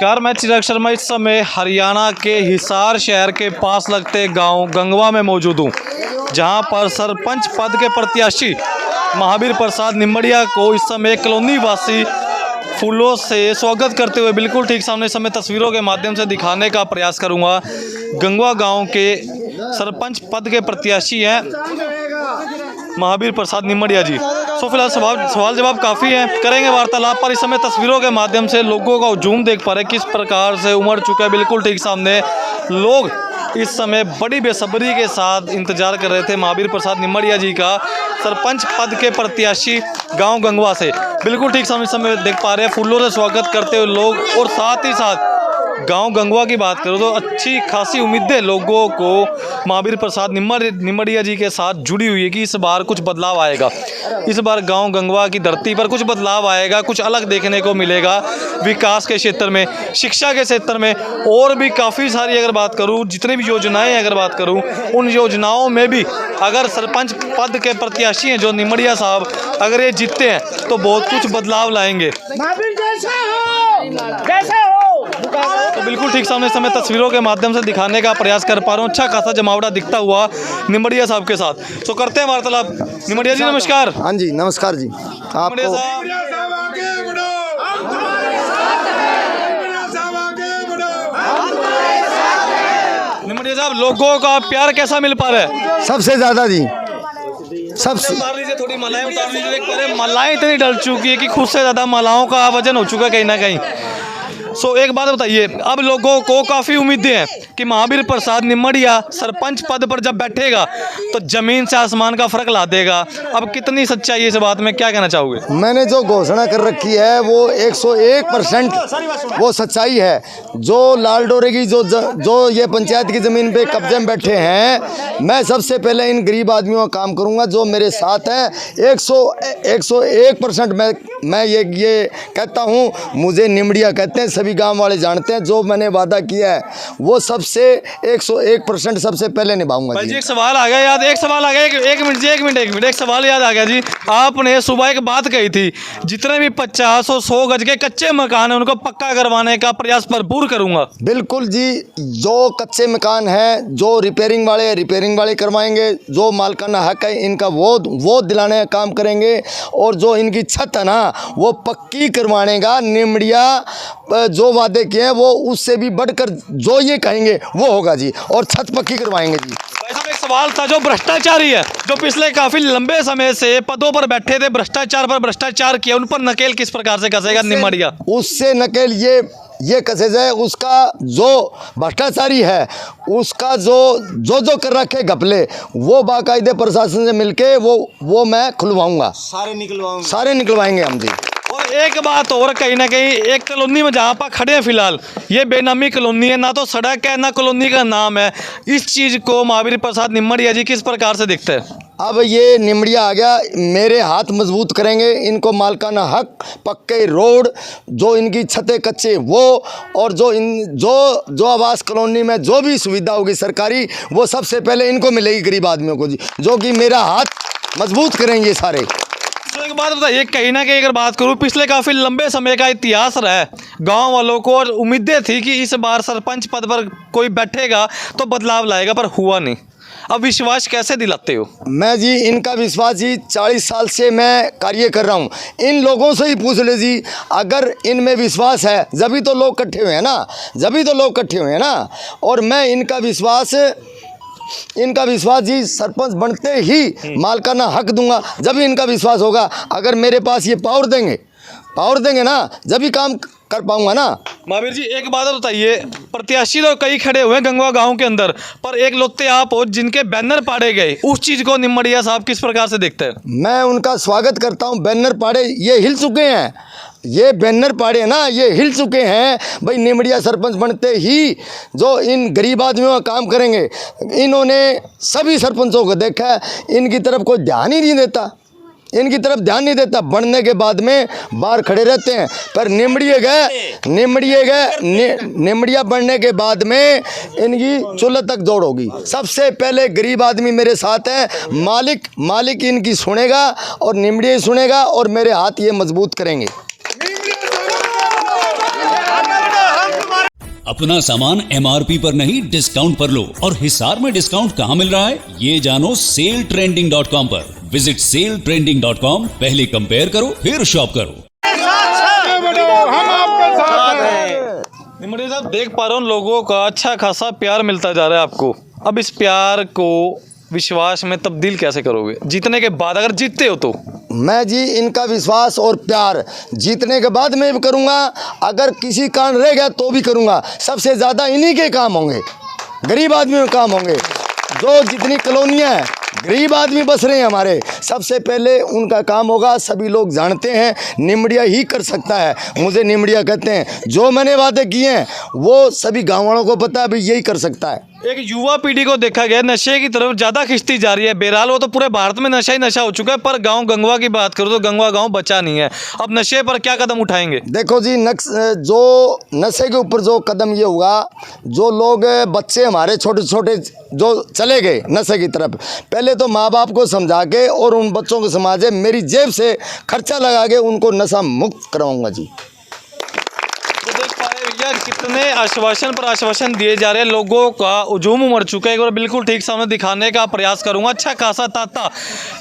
नमस्कार, मैं चिराग शर्मा इस समय हरियाणा के हिसार शहर के पास लगते गांव गंगवा में मौजूद हूं, जहां पर सरपंच पद के प्रत्याशी महावीर प्रसाद निमड़िया को इस समय कॉलोनी वासी फूलों से स्वागत करते हुए बिल्कुल ठीक सामने समय तस्वीरों के माध्यम से दिखाने का प्रयास करूंगा। गंगवा गांव के सरपंच पद के प्रत्याशी हैं महावीर प्रसाद निमड़िया जी। फिलहाल सवाल जवाब काफ़ी है, करेंगे वार्तालाप, पर इस समय तस्वीरों के माध्यम से लोगों का हुजूम देख पा रहे किस प्रकार से उमड़ चुका है। बिल्कुल ठीक सामने लोग इस समय बड़ी बेसब्री के साथ इंतजार कर रहे थे महावीर प्रसाद निमड़िया जी का सरपंच पद के प्रत्याशी गांव गंगवा से। बिल्कुल ठीक सामने समय देख पा रहे हैं फूलों से स्वागत करते हुए लोग, और साथ ही साथ गांव गंगवा की बात करो तो अच्छी खासी उम्मीदें लोगों को महावीर प्रसाद निमड़िया जी के साथ जुड़ी हुई है कि इस बार कुछ बदलाव आएगा। इस बार गांव गंगवा की धरती पर कुछ बदलाव आएगा, कुछ अलग देखने को मिलेगा। विकास के क्षेत्र में, शिक्षा के क्षेत्र में, और भी काफ़ी सारी अगर बात करूं, जितनी भी योजनाएं अगर बात करूं, उन योजनाओं में भी अगर सरपंच पद के प्रत्याशी हैं जो निमड़िया साहब, अगर ये जीतते हैं तो बहुत कुछ बदलाव लाएंगे। तो बिल्कुल ठीक सामने समय तस्वीरों के माध्यम से दिखाने का प्रयास कर पा रहा हूँ। अच्छा खासा जमावड़ा दिखता हुआ निमड़िया साहब के साथ। तो करते हैं वार्तालाप। निमड़िया जी नमस्कार। हाँ जी नमस्कार जी। आपको निमड़िया साहब, लोगों का प्यार कैसा मिल पा रहा है? सबसे ज़्यादा जी, सबसे उतार लीजिए, थोड़ी मालाएं उतार लीजिए। मालाएं इतनी डल चुकी है कि खुद से ज़्यादा मालाओं का वजन हो चुका है कहीं ना कहीं। एक बात बताइए, अब लोगों को काफ़ी उम्मीदें हैं कि महावीर प्रसाद निमड़िया सरपंच पद पर जब बैठेगा तो ज़मीन से आसमान का फ़र्क ला देगा। अब कितनी सच्चाई है इस बात में, क्या कहना चाहोगे? मैंने जो घोषणा कर रखी है वो 101% वो सच्चाई है। जो लाल डोरे की जो ये पंचायत की ज़मीन पे कब्जे में बैठे हैं, मैं सबसे पहले इन गरीब आदमियों का काम करूँगा जो मेरे साथ हैं। 101% मैं ये कहता हूँ, मुझे निमड़िया कहते हैं, सभी गांव वाले जानते हैं। जो मैंने वादा किया है वो सबसे 101% सबसे पहले निभाऊंगा जी। एक सवाल आ गया याद, एक सवाल आ गया, एक मिनट एक सवाल याद आ गया जी। आपने सुबह एक बात कही थी, जितने भी 50 और 100 गज के कच्चे मकान हैं उनको पक्का करवाने का प्रयास भरपूर करूंगा। बिल्कुल जी, जो कच्चे मकान हैं, जो रिपेयरिंग वाले करवाएंगे, जो मालिकाना हक है इनका वो दिलाने का काम करेंगे, और जो इनकी छत है ना वो पक्की करवाने का निमड़िया जो वादे किए हैं वो उससे भी बढ़कर जो ये कहेंगे वो होगा जी, और छत पक्की करवाएंगे जी। एक सवाल था, जो भ्रष्टाचारी है, जो पिछले काफी लंबे समय से पदों पर बैठे थे, भ्रष्टाचार पर भ्रष्टाचार किया, उन पर नकेल किस प्रकार से कसेगा निमड़िया? उससे नकेल ये कसे जाए, उसका जो भ्रष्टाचारी है उसका जो कर रखे घपले, वो बाकायदे प्रशासन से मिलके वो मैं खुलवाऊंगा, सारे निकलवाएंगे हम जी। और एक बात और, कहीं ना कहीं एक कॉलोनी में जहाँ पर खड़े हैं फिलहाल, ये बेनामी कॉलोनी है, ना तो सड़क है ना कॉलोनी का नाम है। इस चीज़ को महावीर प्रसाद निमड़िया जी किस प्रकार से देखते हैं? अब ये निमड़िया आ गया, मेरे हाथ मजबूत करेंगे, इनको मालिकाना हक, पक्के रोड, जो इनकी छतें कच्चे वो, और जो आवास कॉलोनी में जो भी सुविधा होगी सरकारी, वो सबसे पहले इनको मिलेगी गरीब आदमियों को जी, जो कि मेरा हाथ मजबूत करेंगे सारे। तो एक बात बताइए, कहीं ना कहीं अगर बात करूँ, पिछले काफ़ी लंबे समय का इतिहास रहा है गांव वालों को, और उम्मीदें थी कि इस बार सरपंच पद पर कोई बैठेगा तो बदलाव लाएगा, पर हुआ नहीं। अब विश्वास कैसे दिलाते हो? मैं जी इनका विश्वास जी 40 साल से मैं कार्य कर रहा हूँ, इन लोगों से ही पूछ ले जी, अगर इनमें विश्वास है जभी तो लोग इकट्ठे हुए हैं ना, और मैं इनका विश्वास जी सरपंच बनते ही मालिकाना हक दूंगा, जब भी इनका विश्वास होगा। अगर मेरे पास ये पावर देंगे ना, जब भी काम कर पाऊंगा ना। महावीर जी एक बात बताइए, प्रत्याशी तो कई खड़े हुए हैं गंगवा गांव के अंदर, पर एक लोते आप हो जिनके बैनर पाड़े गए, उस चीज़ को निमड़िया साहब किस प्रकार से देखते हैं? मैं उनका स्वागत करता हूं। बैनर पाड़े ये हिल चुके हैं, ये बैनर पाड़े ना ये हिल चुके हैं भाई। निमड़िया सरपंच बनते ही जो इन गरीब आदमियों का काम करेंगे, इन्होंने सभी सरपंचों को देखा है, इनकी तरफ कोई ध्यान ही नहीं देता, बनने के बाद में बाहर खड़े रहते हैं। पर निमड़िया बनने के बाद में इनकी चुल्ह तक दौड़ होगी। सबसे पहले गरीब आदमी मेरे साथ है, मालिक इनकी सुनेगा और निमड़िया सुनेगा, और मेरे हाथ ये मजबूत करेंगे। अपना सामान MRP पर नहीं डिस्काउंट पर लो। और हिसार में डिस्काउंट कहाँ मिल रहा है ये जानो सेलट्रेंडिंग.com पर। विजिट सेलट्रेंडिंग.com, पहले कंपेयर करो फिर शॉप करो। निमड़िया साहब, देख पा रहा हूँ लोगों का अच्छा खासा प्यार मिलता जा रहा है आपको। अब इस प्यार को विश्वास में तब्दील कैसे करोगे जीतने के बाद, अगर जीतते हो तो? मैं जी इनका विश्वास और प्यार जीतने के बाद मैं भी करूँगा, अगर किसी कारण रह गया तो भी करूँगा। सबसे ज़्यादा इन्हीं के काम होंगे, गरीब आदमियों के काम होंगे। जो जितनी कॉलोनियाँ हैं, गरीब आदमी बस रहे हैं हमारे, सबसे पहले उनका काम होगा। सभी लोग जानते हैं निमड़िया ही कर सकता है, मुझे निमड़िया कहते हैं। जो मैंने वादे किए हैं वो सभी गाँव वालों को पता है, भाई यही कर सकता है। एक युवा पीढ़ी को देखा गया नशे की तरफ ज़्यादा खिंचती जा रही है। बहरहाल वो तो पूरे भारत में नशा ही नशा हो चुका है, पर गांव गंगवा की बात करूँ तो गंगवा गांव बचा नहीं है। अब नशे पर क्या कदम उठाएंगे? देखो जी, जो नशे के ऊपर जो कदम ये हुआ, जो लोग बच्चे हमारे छोटे छोटे जो चले गए नशे की तरफ, पहले तो माँ बाप को समझा के और उन बच्चों को समाजे मेरी जेब से खर्चा लगा के उनको नशा मुक्त कराऊंगा जी। तो देख पा रहे भैया कितने आश्वासन पर आश्वासन दिए जा रहे हैं। लोगों का हुजूम उमड़ चुका है। एक बार बिल्कुल ठीक सामने दिखाने का प्रयास करूंगा। अच्छा खासा तांता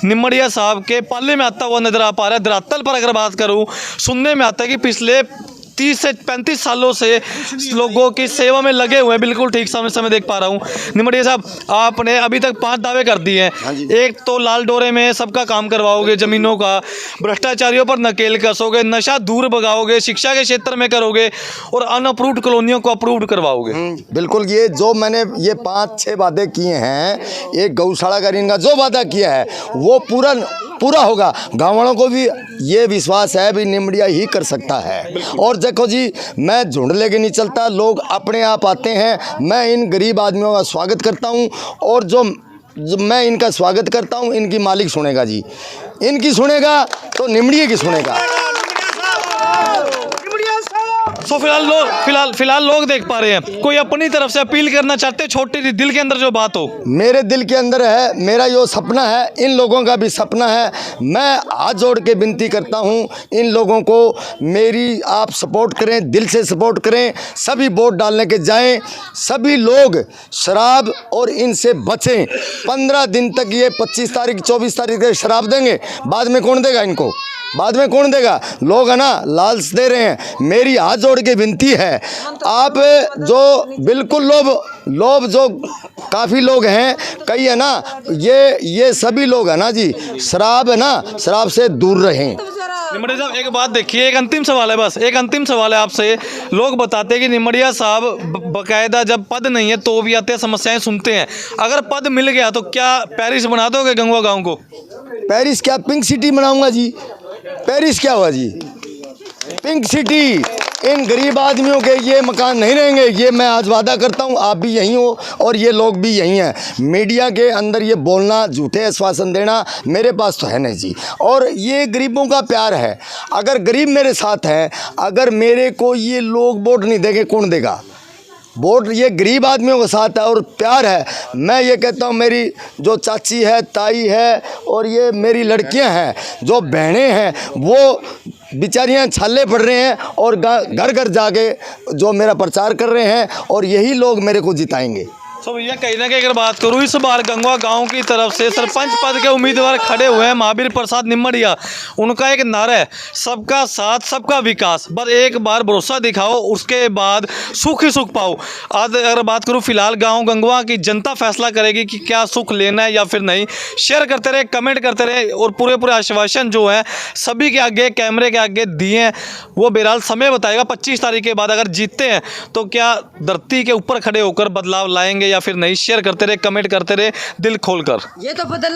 निमड़िया साहब के पाले में आता हुआ नजर आ पा रहा है। धरातल पर अगर बात करूं, सुनने में आता है कि पिछले 30 से 35 सालों से लोगों की सेवा में लगे हुए हैं। बिल्कुल ठीक सामने से मैं देख पा रहा हूँ। निमड़िया साहब, आपने अभी तक 5 दावे कर दिए हैं। एक तो लाल डोरे में सबका काम करवाओगे, जमीनों का, भ्रष्टाचारियों पर नकेल कसोगे, नशा दूर भगाओगे, शिक्षा के क्षेत्र में करोगे और अनअप्रूव्ड कॉलोनियों को अप्रूव्ड करवाओगे। बिल्कुल, ये जो मैंने ये 5-6 वादे किए हैं, एक गौशाला का इनका जो वादा किया है वो पूरा होगा। गाँव वालों को भी ये विश्वास है भी निमड़िया ही कर सकता है। और देखो जी, मैं झुंड लेके नहीं चलता, लोग अपने आप आते हैं। मैं इन गरीब आदमियों का स्वागत करता हूँ और जो मैं इनका स्वागत करता हूँ, इनकी मालिक सुनेगा जी। इनकी सुनेगा तो निमड़िया की सुनेगा। तो फिलहाल लोग देख पा रहे हैं। कोई अपनी तरफ से अपील करना चाहते हैं, छोटी दिल के अंदर जो बात हो? मेरे दिल के अंदर है, मेरा जो सपना है, इन लोगों का भी सपना है। मैं हाथ जोड़ के विनती करता हूं इन लोगों को, मेरी आप सपोर्ट करें, दिल से सपोर्ट करें। सभी वोट डालने के जाएं, सभी लोग शराब और इनसे बचें। 15 दिन तक ये 25 तारीख 24 तारीख तक शराब देंगे, बाद में कौन देगा इनको? बाद में कौन देगा? लोग है ना लालच दे रहे हैं। मेरी हाथ जोड़ के विनती है, आप जो बिल्कुल लोभ जो काफ़ी लोग हैं, कई है ना, ये सभी लोग है ना जी, शराब है ना, शराब से दूर रहें। निमड़िया साहब, एक बात देखिए, एक अंतिम सवाल है, बस एक अंतिम सवाल है आपसे। लोग बताते हैं कि निमड़िया साहब बाकायदा जब पद नहीं है तो भी आते हैं, समस्याएं सुनते हैं। अगर पद मिल गया तो क्या पेरिस बना दोगे गंगवा गाँव को? पेरिस क्या, पिंक सिटी बनाऊंगा जी। पेरिस क्या हुआ जी? Pink city. इन गरीब आदमियों के ये मकान नहीं रहेंगे, ये मैं आज वादा करता हूँ। आप भी यहीं हो और ये लोग भी यहीं हैं। मीडिया के अंदर ये बोलना, झूठे आश्वासन देना मेरे पास तो है नहीं जी। और ये गरीबों का प्यार है। अगर गरीब मेरे साथ हैं, अगर मेरे को ये लोग वोट नहीं देंगे, कौन देगा वोट? ये गरीब आदमियों के साथ है और प्यार है। मैं ये कहता हूँ, मेरी जो चाची है, ताई है और ये मेरी लड़कियां हैं, जो बहनें हैं, वो बेचारियां छाले पड़ रहे हैं और घर घर जाके जो मेरा प्रचार कर रहे हैं, और यही लोग मेरे को जिताएंगे। तो भैया कहीं ना कहीं अगर बात करूँ, इस बार गंगवा गांव की तरफ से सरपंच पद के उम्मीदवार खड़े हुए हैं महावीर प्रसाद निमड़िया। उनका एक नारा है, सबका साथ सबका विकास। बस एक बार भरोसा दिखाओ, उसके बाद सुख ही सुख पाओ। आज अगर बात करूँ, फिलहाल गांव गंगवा की जनता फैसला करेगी कि क्या सुख लेना है या फिर नहीं। शेयर करते रहे, कमेंट करते रहे और पूरे आश्वासन जो है सभी के आगे, कैमरे के आगे दिए हैं, वो बहरहाल समय बताएगा। 25 तारीख के बाद अगर जीतते हैं तो क्या धरती के ऊपर खड़े होकर बदलाव लाएंगे या फिर नहीं। शेयर करते रहे, कमेंट करते रहे, दिल खोलकर। ये तो बदला